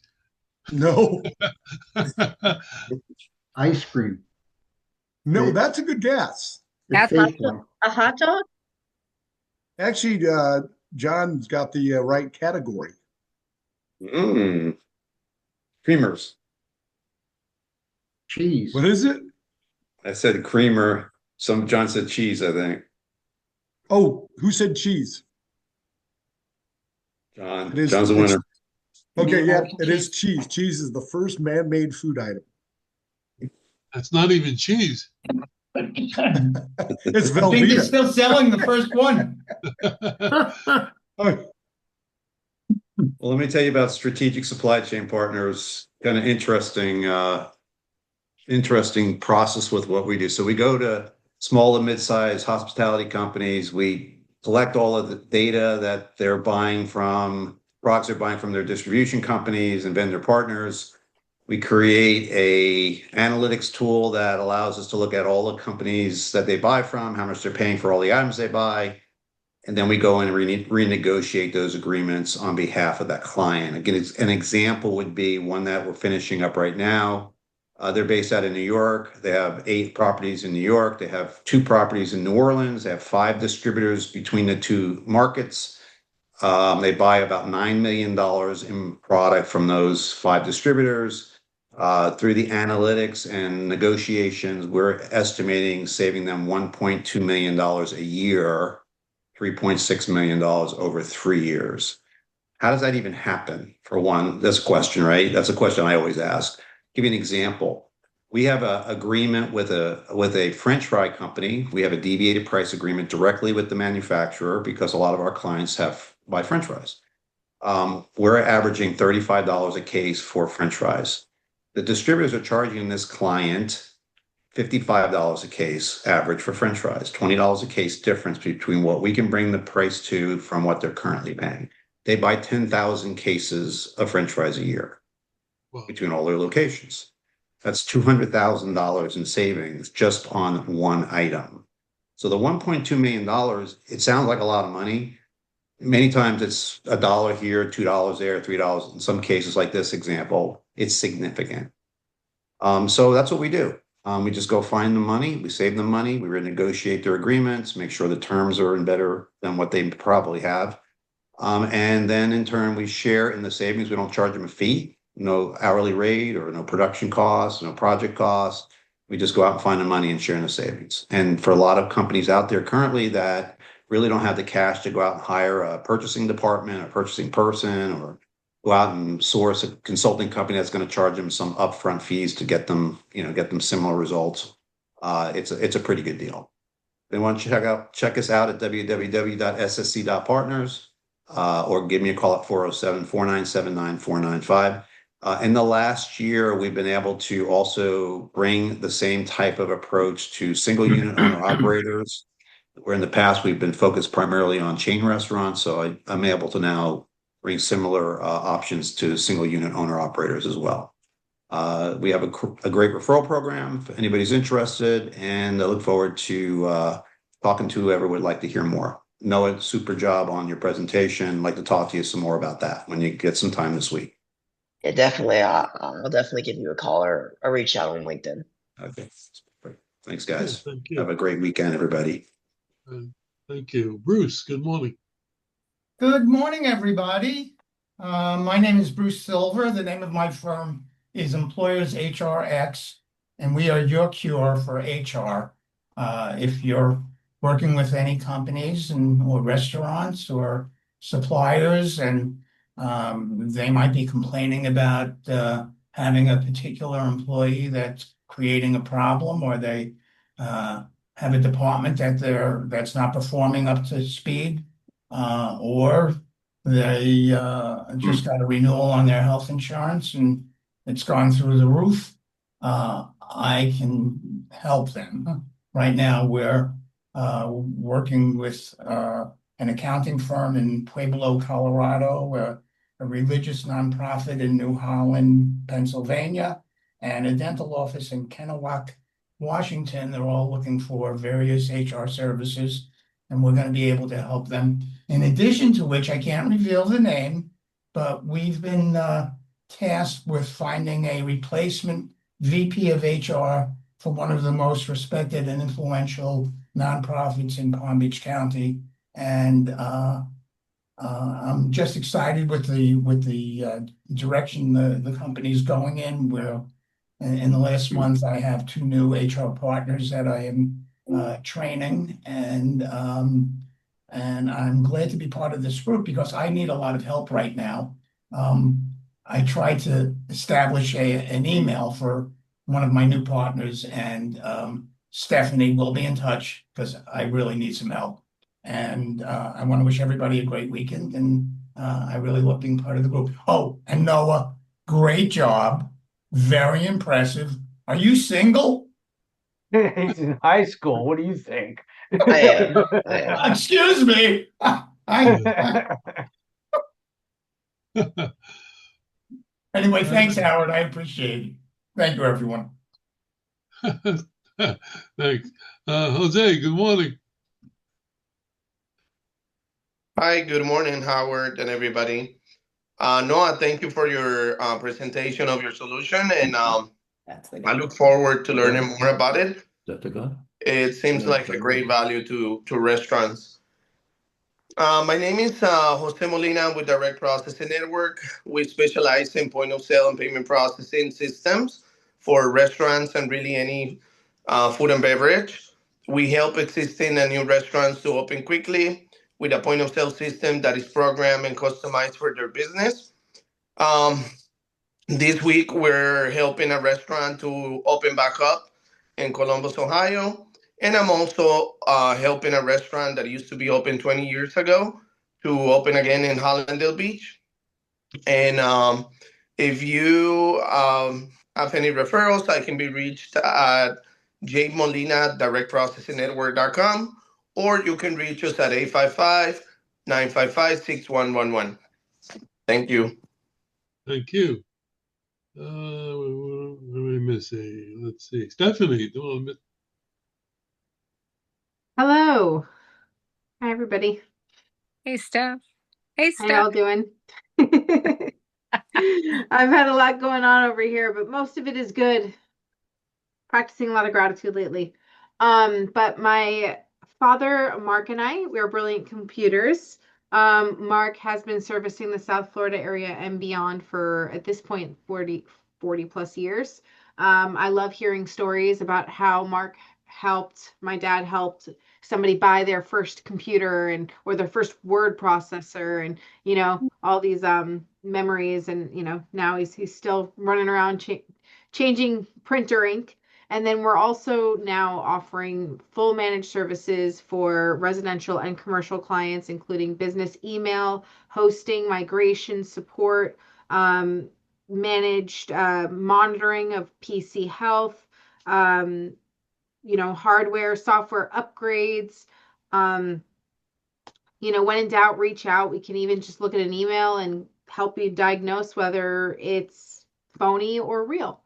No. Ice cream. No, that's a good guess. The fake one. A hot dog? Actually, John's got the right category. Creamers. Cheese. What is it? I said creamer. John said cheese, I think. Oh, who said cheese? John. It is, John's the winner. Okay, yeah, it is cheese. Cheese is the first man-made food item. That's not even cheese. It's I think they're Velveeta. still selling the first one. Well, let me tell you about Strategic Supply Chain Partners. Kind of interesting process with what we do. So we go to small and mid-sized hospitality companies. We collect all of the data that they're buying from, products they're buying from their distribution companies and vendor partners. We create a analytics tool that allows us to look at all the companies that they buy from, how much they're paying for all the items they buy. And then we go in and renegotiate those agreements on behalf of that client. Again, an example would be one that we're finishing up right now. They're based out of New York. They have 8 properties in New York. They have 2 properties in New Orleans. They have 5 distributors between the 2 markets. They buy about $9 million in product from those 5 distributors. Through the analytics and negotiations, we're estimating saving them $1.2 million a year, $3.6 million over 3 years. How does that even happen? For one, that's a question, right? That's a question I always ask. Give you an example. We have an agreement with a French fry company. We have a deviated price agreement directly with the manufacturer because a lot of our clients buy French fries. We're averaging $35 a case for French fries. The distributors are charging this client $55 a case average for French fries, $20 a case difference between what we can bring the price to from what they're currently paying. They buy 10,000 cases of French fries a year between all their locations. That's $200,000 in savings just on one item. So the $1.2 million, it sounds like a lot of money. Many times it's $1 here, $2 there, $3. In some cases like this example, it's significant. So that's what we do. We just go find the money, we save them money, we renegotiate their agreements, make sure the terms are better than what they probably have. And then in turn, we share in the savings. We don't charge them a fee, no hourly rate or no production costs, no project costs. We just go out and find the money and share in the savings. And for a lot of companies out there currently that really don't have the cash to go out and hire a purchasing department, a purchasing person, or go out and source a consulting company that's going to charge them some upfront fees to get them similar results. It's a pretty good deal. They want to check us out at www.ssc.partners or give me a call at 407-4979-495. In the last year, we've been able to also bring the same type of approach to single unit owner operators, where in the past we've been focused primarily on chain restaurants. So I'm able to now bring similar options to single unit owner operators as well. We have a great referral program if anybody's interested, and I look forward to talking to whoever would like to hear more. Noah, super job on your presentation. I'd like to talk to you some more about that when you get some time this week. Yeah, definitely. I'll definitely give you a call or reach out on LinkedIn. Okay. Thanks, guys. Thank you. Have a great weekend, everybody. Thank you. Bruce, good morning. Good morning, everybody. My name is Bruce Silver. The name of my firm is Employers HRX, and we are your cure for HR. If you're working with any companies or restaurants or suppliers, and they might be complaining about having a particular employee that's creating a problem, or they have a department that's not performing up to speed, or they just got a renewal on their health insurance and it's gone through the roof. I can help them. Right now, we're working with an accounting firm in Pueblo, Colorado, a religious nonprofit in New Holland, Pennsylvania, and a dental office in Kennewack, Washington. They're all looking for various HR services, and we're going to be able to help them. In addition to which, I can't reveal the name, but we've been tasked with finding a replacement VP of HR for one of the most respected and influential nonprofits in Palm Beach County. And I'm just excited with the direction the company's going in. Where in the last month, I have 2 new HR partners that I am training, and I'm glad to be part of this group because I need a lot of help right now. I tried to establish an email for one of my new partners, and Stephanie will be in touch because I really need some help. And I want to wish everybody a great weekend, and I really love being part of the group. Oh, and Noah, great job. Very impressive. Are you single? He's in high school. What do you think? I am. Excuse me. Anyway, thanks, Howard. I appreciate it. Thank you, everyone. Thanks. Jose, good morning. Hi, good morning, Howard and everybody. Noah, thank you for your presentation of your solution, and I look forward to learning more about it. Is that the guy? It seems like a great value to restaurants. My name is Jose Molina with Direct Processing Network. We specialize in point of sale and payment processing systems for restaurants and really any food and beverage. We help existing and new restaurants to open quickly with a point of sale system that is programmed and customized for their business. This week, we're helping a restaurant to open back up in Columbus, Ohio. And I'm also helping a restaurant that used to be open 20 years ago to open again in Hollandale Beach. And if you have any referrals, I can be reached at jmolina@directprocessingnetwork.com, or you can reach us at 855-955-6111. Thank you. Thank you. What did we miss? Let's see. Stephanie, do you want to Hello. Hi, everybody. Hey, Steph. Hey, How Steph. y'all doing? I've had a lot going on over here, but most of it is good. Practicing a lot of gratitude lately. But my father, Mark, and I, we are brilliant computers. Mark has been servicing the South Florida area and beyond for, at this point, 40 plus years. I love hearing stories about how Mark helped, my dad helped somebody buy their first computer or their first word processor, and all these memories, and now he's still running around changing printer ink. And then we're also now offering full managed services for residential and commercial clients, including business email, hosting, migration support, managed monitoring of PC health, hardware, software upgrades. When in doubt, reach out. We can even just look at an email and help you diagnose whether it's phony or real.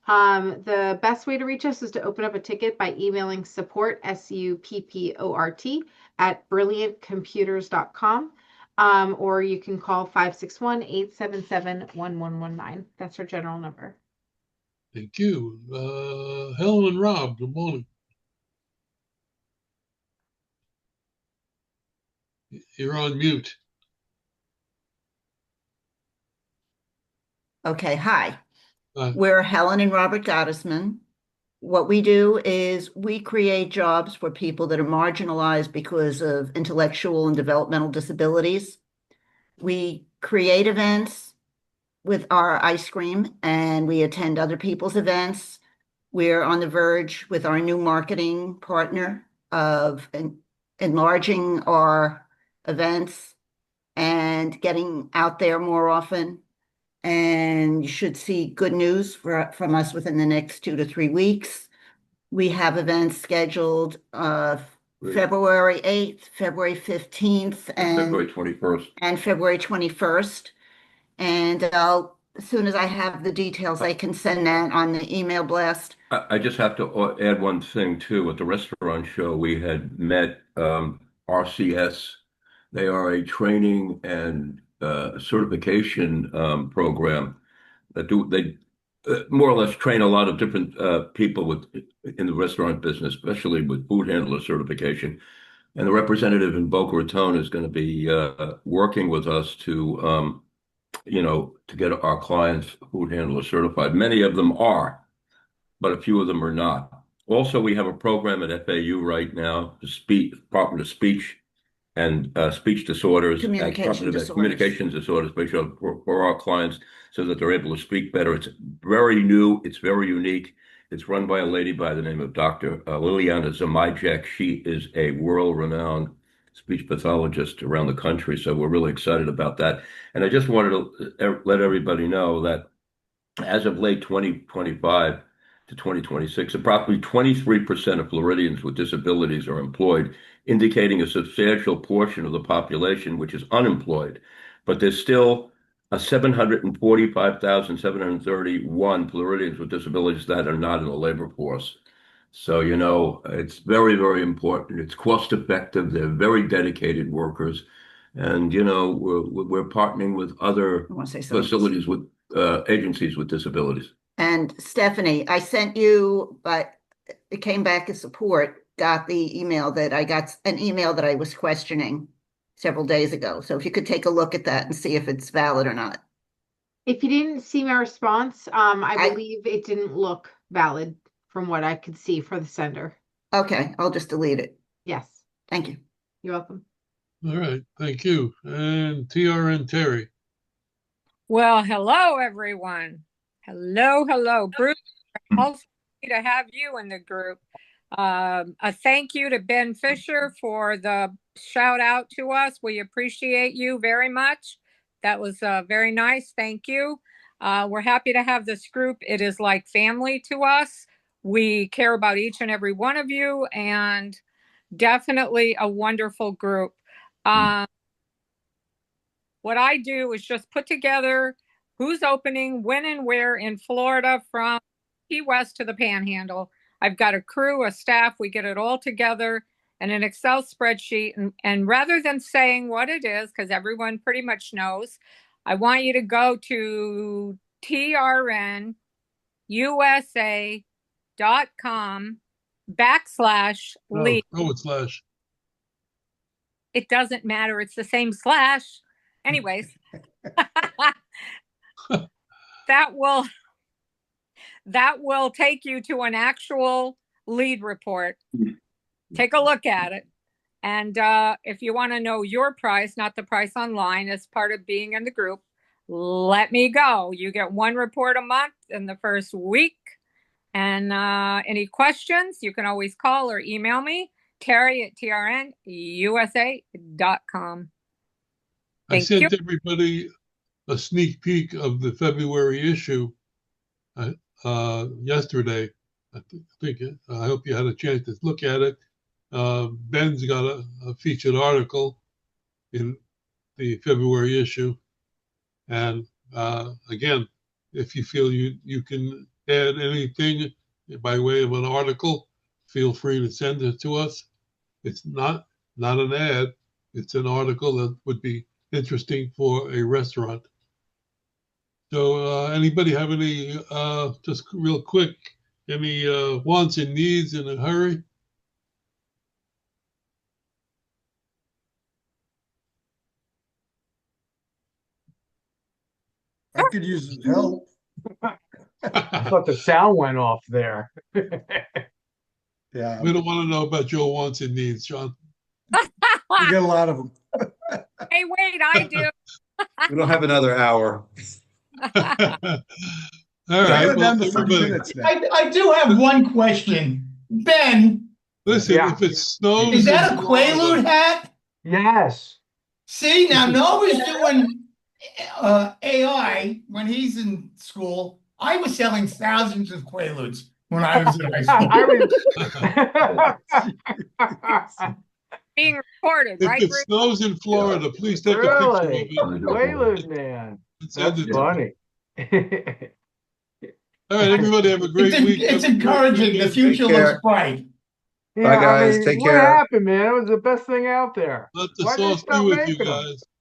The best way to reach us is to open up a ticket by emailing support, SUPPORT, at brilliantcomputers.com. Or you can call 561-877-1119. That's our general number. Thank you. Helen and Rob, good morning. You're on mute. Okay, hi. Hi. We're Helen and Robert Gottesman. What we do is we create jobs for people that are marginalized because of intellectual and developmental disabilities. We create events with our ice cream and we attend other people's events. We're on the verge with our new marketing partner of enlarging our events and getting out there more often. And you should see good news from us within the next 2 to 3 weeks. We have events scheduled February 8th, February 15th, and February 21st. And February 21st. And as soon as I have the details, I can send that on the email blast. I just have to add one thing too. At the restaurant show, we had met RCS. They are a training and certification program that they more or less train a lot of different people in the restaurant business, especially with food handler certification. And the representative in Boca Raton is going to be working with us to to get our clients food handler certified. Many of them are, but a few of them are not. Also, we have a program at FAU right now, the Department of Speech and Speech Disorders, Communication Disorders, for our clients so that they're able to speak better. It's very new. It's very unique. It's run by a lady by the name of Dr. Liliana Zamajek. She is a world-renowned speech pathologist around the country, so we're really excited about that. And I just wanted to let everybody know that as of late 2025 to 2026, approximately 23% of Floridians with disabilities are employed, indicating a substantial portion of the population which is unemployed. But there's still 745,731 Floridians with disabilities that are not in the labor force. So, it's very, very important. It's cost effective. They're very dedicated workers. And, we're partnering with other facilities with agencies with disabilities. And Stephanie, I sent you, but it came back as support, got the email that I was questioning several days ago. So if you could take a look at that and see if it's valid or not. If you didn't see my response, I believe it didn't look valid from what I could see for the sender. Okay, I'll just delete it. Yes. Thank you. You're welcome. All right, thank you. And TRN Terry. Well, hello, everyone. Hello. Bruce, also happy to have you in the group. A thank you to Ben Fisher for the shout out to us. We appreciate you very much. That was very nice. Thank you. We're happy to have this group. It is like family to us. We care about each and every one of you, and definitely a wonderful group. What I do is just put together who's opening, when and where in Florida from Key West to the Panhandle. I've got a crew, a staff, we get it all together in an Excel spreadsheet. And rather than saying what it is, because everyone pretty much knows, I want you to go to trnusa.com/lead. / It doesn't matter. It's the same slash. Anyways, that will take you to an actual lead report. Take a look at it. And if you want to know your price, not the price online, as part of being in the group, let me go. You get one report a month in the first week. And any questions, you can always call or email me, Terry@trnusa.com. I sent everybody a sneak peek of the February issue yesterday. I hope you had a chance to look at it. Ben's got a featured article in the February issue. And again, if you feel you can add anything by way of an article, feel free to send it to us. It's not an ad. It's an article that would be interesting for a restaurant. So anybody have any, just real quick, any wants and needs in a hurry? I could use help. I thought the sound went off there. Yeah. We don't want to know about your wants and needs, John. We get a lot of them. Hey, wait, I do. We don't have another hour. All right. We're down to 30 everybody, minutes now. I do have one question. Ben, listen, Yeah. if it snows, is that a in Florida- Quaalude hat? Yes. See, now Noah's doing AI when he's in school. I was selling thousands of Quaaludes when I was in high school. Being recorded, If right, it Bruce? snows in Florida, please take a Really? picture of it. Quaalude man. and send That's it to me. funny. All right, everybody have a great week. It's encouraging. The future Take care. looks bright. Yeah, Bye, guys. I mean, Take what care. happened, man? It was the best thing out there. Let the Why did they sauce be stop with you making 'em? guys.